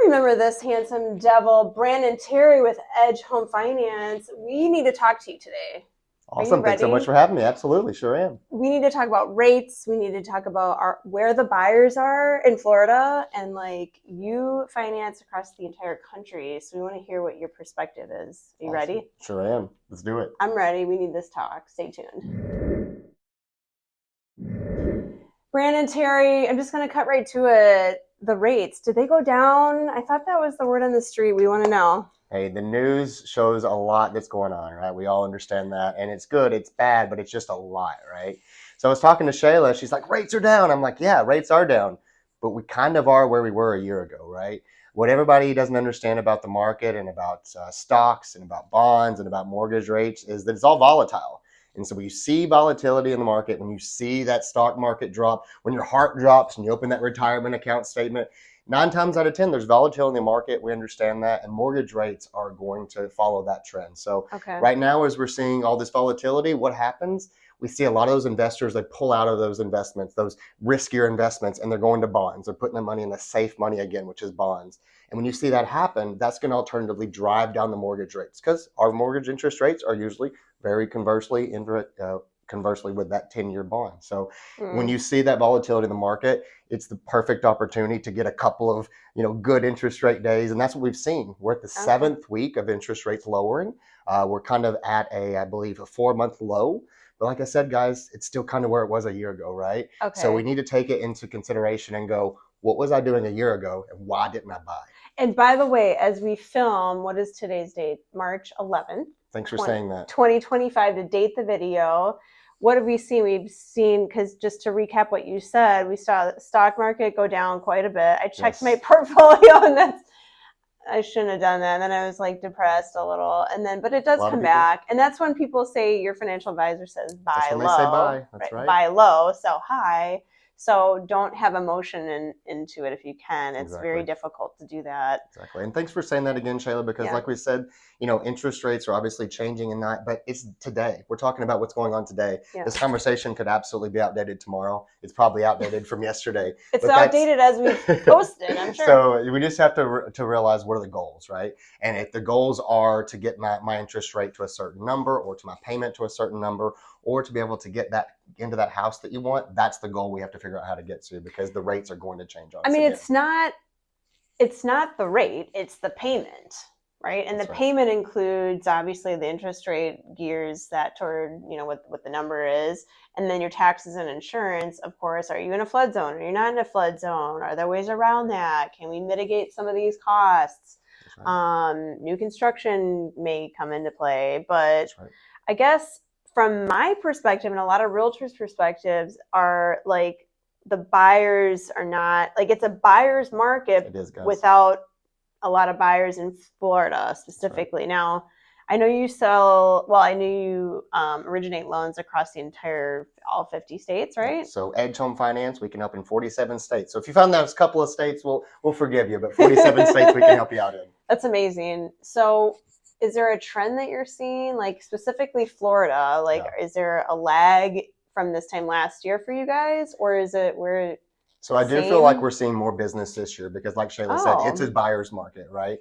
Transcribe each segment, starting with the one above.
remember this handsome devil, Brandon Terry with Edge Home Finance. We need to talk to you today. Awesome. Thanks so much for having me. Absolutely. Sure am. We need to talk about rates. We need to talk about where the buyers are in Florida, and like you finance across the entire country. So we want to hear what your perspective is. Are you ready? Sure am. Let's do it. I'm ready. We need this talk. Stay tuned. Brandon Terry, I'm just going to cut right to it. The rates, did they go down? I thought that was the word on the street. We want to know. Hey, the news shows a lot that's going on, right? We all understand that. And it's good, it's bad, but it's just a lot, right? So I was talking to Shayla. She's like, rates are down. I'm like, yeah, rates are down. But we kind of are where we were a year ago, right? What everybody doesn't understand about the market and about stocks and about bonds and about mortgage rates is that it's all volatile. And so when you see volatility in the market, when you see that stock market drop, when your heart drops and you open that retirement account statement, 9 times out of 10, there's volatility in the market. We understand that, and mortgage rates are going to follow that trend. So right now, as we're seeing all this volatility, what happens? We see a lot of those investors, they pull out of those investments, those riskier investments, and they're going to bonds. They're putting their money in the safe money again, which is bonds. And when you see that happen, that's going to alternatively drive down the mortgage rates, because our mortgage interest rates are usually very conversely with that 10-year bond. So when you see that volatility in the market, it's the perfect opportunity to get a couple of good interest rate days. And that's what we've seen. We're at the 7th week of interest rates lowering. We're kind of at I believe, a 4-month low. But like I said, guys, it's still kind of where it was a year ago, right? So we need to take it into consideration and go, what was I doing a year ago and why didn't I buy? And by the way, as we film, what is today's date? March 11th. Thanks for saying that. 2025 to date the video. What have we seen? We've seen, because just to recap what you said, we saw the stock market go down quite a bit. I checked my portfolio, and I shouldn't have done that. And then I was like depressed a little, but it does come back. And that's when people say your financial advisor says buy low. They say buy. That's right. Buy low, sell high. So don't have emotion into it if you can. It's very difficult to do that. Exactly. And thanks for saying that again, Shayla, because like we said, interest rates are obviously changing and that, but it's today. We're talking about what's going on today. This conversation could absolutely be outdated tomorrow. It's probably outdated from yesterday. It's outdated as we posted, I'm sure. So we just have to realize what are the goals, right? And if the goals are to get my interest rate to a certain number, or to my payment to a certain number, or to be able to get that into that house that you want, that's the goal we have to figure out how to get to, because the rates are going to change on us. I mean, it's not the rate, it's the payment, right? And the payment includes obviously the interest rate gears that toward, what the number is. And then your taxes and insurance, of course. Are you in a flood zone? Are you not in a flood zone? Are there ways around that? Can we mitigate some of these costs? New construction may come into play, but I guess from my perspective and a lot of realtors' perspectives are like, the buyers are not, like, it's a buyer's market without a lot of buyers in Florida specifically. Now, I know you originate loans across all 50 states, right? So Edge Home Finance, we can help in 47 states. So if you found those couple of states, we'll forgive you, but 47 states we can help you out in. That's amazing. So is there a trend that you're seeing, like specifically Florida? Is there a lag from this time last year for you guys, or is it where? So I do feel like we're seeing more business this year, because like Shayla said, it's a buyer's market, right?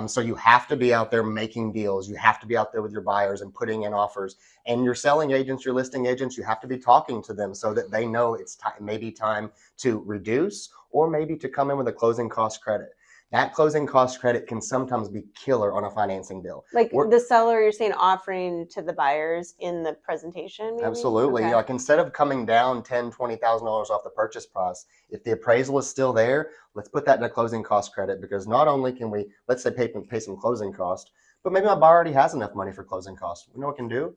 So you have to be out there making deals. You have to be out there with your buyers and putting in offers. And your selling agents, your listing agents, you have to be talking to them so that they know it's maybe time to reduce, or maybe to come in with a closing cost credit. That closing cost credit can sometimes be killer on a financing deal. Like the seller, you're saying, offering to the buyers in the presentation? Maybe? Absolutely. Like, instead of coming down $10,000, $20,000 off the purchase price, if the appraisal is still there, let's put that in a closing cost credit, because not only can we, let's say, pay some closing cost, but maybe my buyer already has enough money for closing costs. You know what we can do?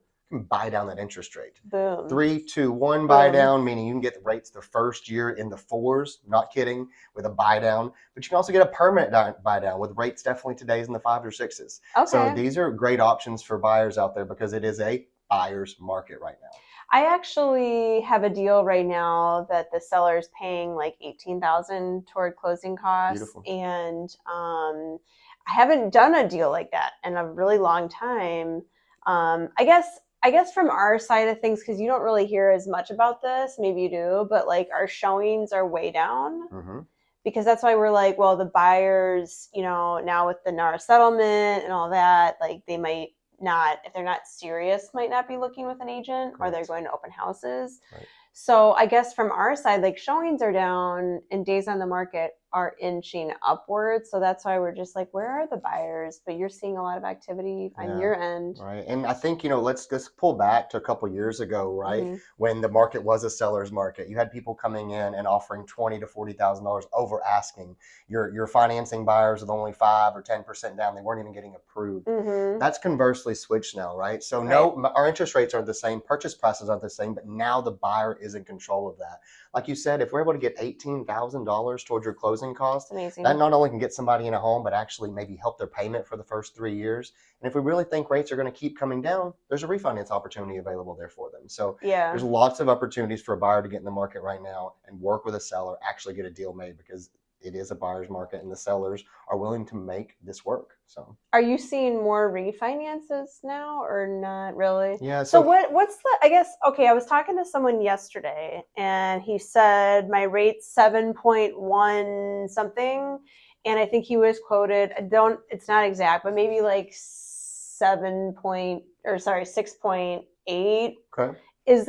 Buy down that interest rate. Boom. 3, 2, 1 buy down, meaning you can get the rates the first year in the 4s, not kidding, with a buy down. But you can also get a permanent buy down with rates definitely today's in the 5s or 6s. So these are great options for buyers out there, because it is a buyer's market right now. I actually have a deal right now that the seller's paying like $18,000 toward closing costs. Beautiful. And I haven't done a deal like that in a really long time. I guess from our side of things, because you don't really hear as much about this, maybe you do, but like our showings are way down. because that's why we're like, well, the buyers, now with the NAR settlement and all that, like they might not, if they're not serious, might not be looking with an agent. Correct. Or they're going to open houses. Right. So I guess from our side, like showings are down and days on the market are inching upwards. So that's why we're just like, where are the buyers? But you're seeing a lot of activity on your end. Right. And I think, let's pull back to a couple of years ago, right? Mm-hmm. When the market was a seller's market. You had people coming in and offering $20,000 to $40,000 over asking. You're financing buyers with only 5 or 10% down. They weren't even getting approved. Mm-hmm. That's conversely switched now, right? So our interest rates aren't the same, purchase prices aren't the same, but now the buyer is in control of that. Like you said, if we're able to get $18,000 towards your closing costs, that not only can get somebody in a home, but actually maybe help their payment for the first 3 years. And if we really think rates are going to keep coming down, there's a refinance opportunity available there for them. So there's lots of opportunities for a buyer to get in the market right now and work with a seller, actually get a deal made, because it is a buyer's market and the sellers are willing to make this work. So are you seeing more refinances now or not really? Yeah. So what's the, I guess, okay, I was talking to someone yesterday and he said my rate's 7.1 something. And I think he was quoted, it's not exact, but maybe like 6.8. Okay. Does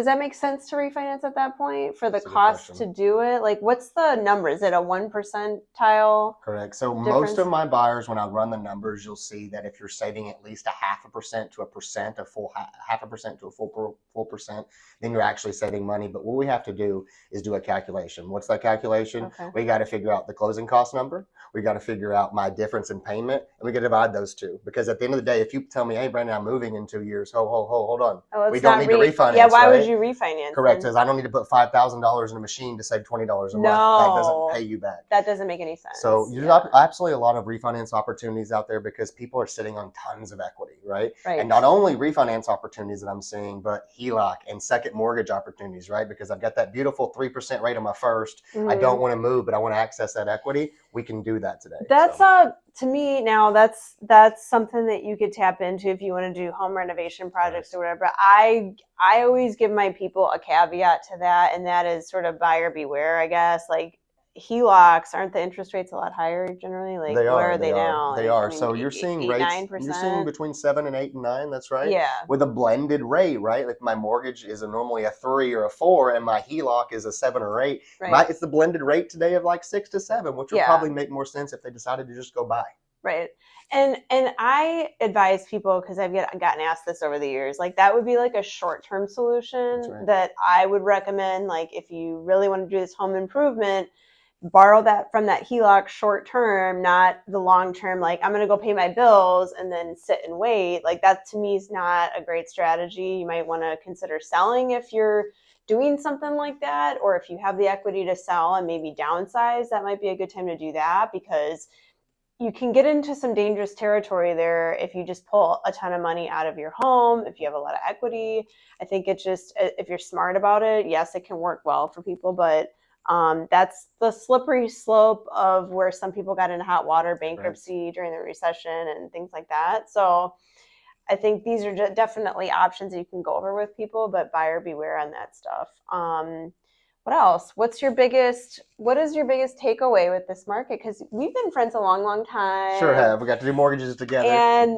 that make sense to refinance at that point for the cost to do it? Like, what's the number? Is it a 1 percentile? Correct. So most of my buyers, when I run the numbers, you'll see that if you're saving at least 0.5% to 1%, a full 0.5% to a full percent, then you're actually saving money. But what we have to do is do a calculation. What's that calculation? Okay. We got to figure out the closing cost number. We got to figure out my difference in payment, and we got to divide those two. Because at the end of the day, if you tell me, hey, Brandon, I'm moving in 2 years, hold on. We don't need to refinance. Yeah, why would you refinance? Correct, because I don't need to put $5,000 in a machine to save $20 a month. That doesn't pay you back. That doesn't make any sense. So there's absolutely a lot of refinance opportunities out there because people are sitting on tons of equity, right? And not only refinance opportunities that I'm seeing, but HELOC and second mortgage opportunities, right? Because I've got that beautiful 3% rate on my first. Mm-hmm. I don't want to move, but I want to access that equity. We can do that today. That's to me now, that's something that you could tap into if you want to do home renovation projects or whatever. I always give my people a caveat to that, and that is sort of buyer beware, I guess. Like HELOCs, aren't the interest rates a lot higher generally? Like where are they now? They are. So you're seeing rates. 9%? You're seeing between 7 and 8 and 9. That's right. Yeah. With a blended rate, right? Like my mortgage is normally a 3 or a 4, and my HELOC is a 7 or 8. Right. It's the blended rate today of like 6 to 7, which would probably make more sense if they decided to just go buy. Right. And I advise people, because I've gotten asked this over the years, like that would be like a short-term solution that I would recommend. Like if you really want to do this home improvement, borrow that from that HELOC short term, not the long term. Like I'm going to go pay my bills and then sit and wait. Like that to me is not a great strategy. You might want to consider selling if you're doing something like that, or if you have the equity to sell and maybe downsize, that might be a good time to do that, because you can get into some dangerous territory there if you just pull a ton of money out of your home, if you have a lot of equity. I think it's just, if you're smart about it, yes, it can work well for people, but that's the slippery slope of where some people got into hot water, bankruptcy during the recession and things like that. So I think these are definitely options that you can go over with people, but buyer beware on that stuff. What else? What is your biggest takeaway with this market? Because we've been friends a long, long time. Sure have. We got to do mortgages together. And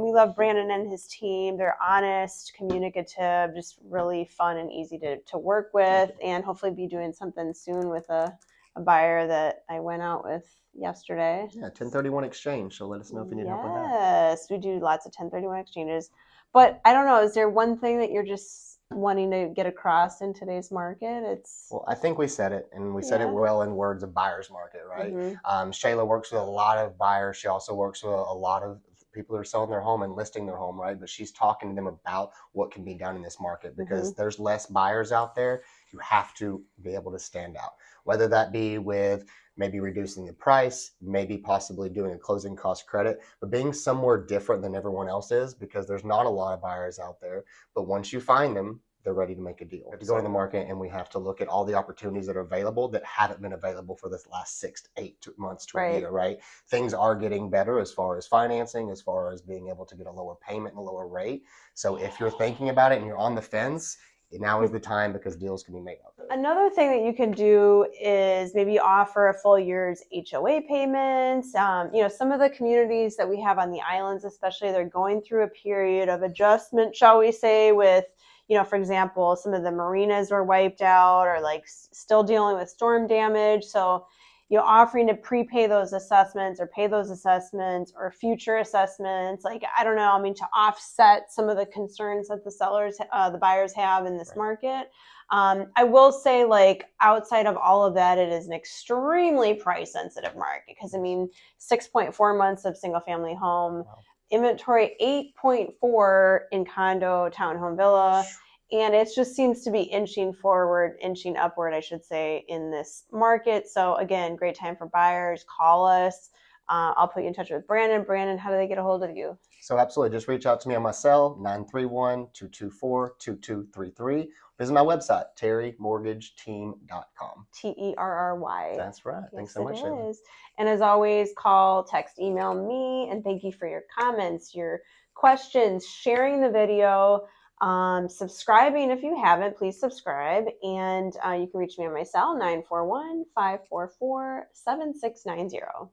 we love Brandon and his team. They're honest, communicative, just really fun and easy to work with, and hopefully be doing something soon with a buyer that I went out with yesterday. Yeah, 1031 exchange. So let us know if you need help with that. Yes, we do lots of 1031 exchanges. But I don't know, is there one thing that you're just wanting to get across in today's market? Well, I think we said it, and we said it well in words of buyer's market, right? Mm-hmm. Shayla works with a lot of buyers. She also works with a lot of people that are selling their home and listing their home, right? But she's talking to them about what can be done in this market, because there's less buyers out there. You have to be able to stand out, whether that be with maybe reducing the price, maybe possibly doing a closing cost credit, but being somewhere different than everyone else is, because there's not a lot of buyers out there. But once you find them, they're ready to make a deal. We have to go to the market, and we have to look at all the opportunities that are available that haven't been available for this last 6 to 8 months to a year, right? Things are getting better as far as financing, as far as being able to get a lower payment and a lower rate. So if you're thinking about it and you're on the fence, now is the time because deals can be made out there. Another thing that you can do is maybe offer a full year's HOA payments. Some of the communities that we have on the islands, especially, they're going through a period of adjustment, shall we say, with, for example, some of the marinas were wiped out or like still dealing with storm damage. So, offering to prepay those assessments or pay those assessments or future assessments, like, I don't know, to offset some of the concerns that the buyers have in this market. I will say, like, outside of all of that, it is an extremely price sensitive market because 6.4 months of single family home inventory, 8.4 in condo, townhome, villa. And it just seems to be inching upward, I should say, in this market. So again, great time for buyers. Call us. I'll put you in touch with Brandon. Brandon, how do they get a hold of you? So absolutely, just reach out to me on my cell, 931-224-2233. Visit my website, terrymortgageteam.com. TERRY. That's right. Yes, Thanks so much, Shayla. And as always, call, text, email me. And thank you for your comments, your questions, sharing the video, subscribing if you haven't. Please subscribe. And you can reach me on my cell, 941-544-7690.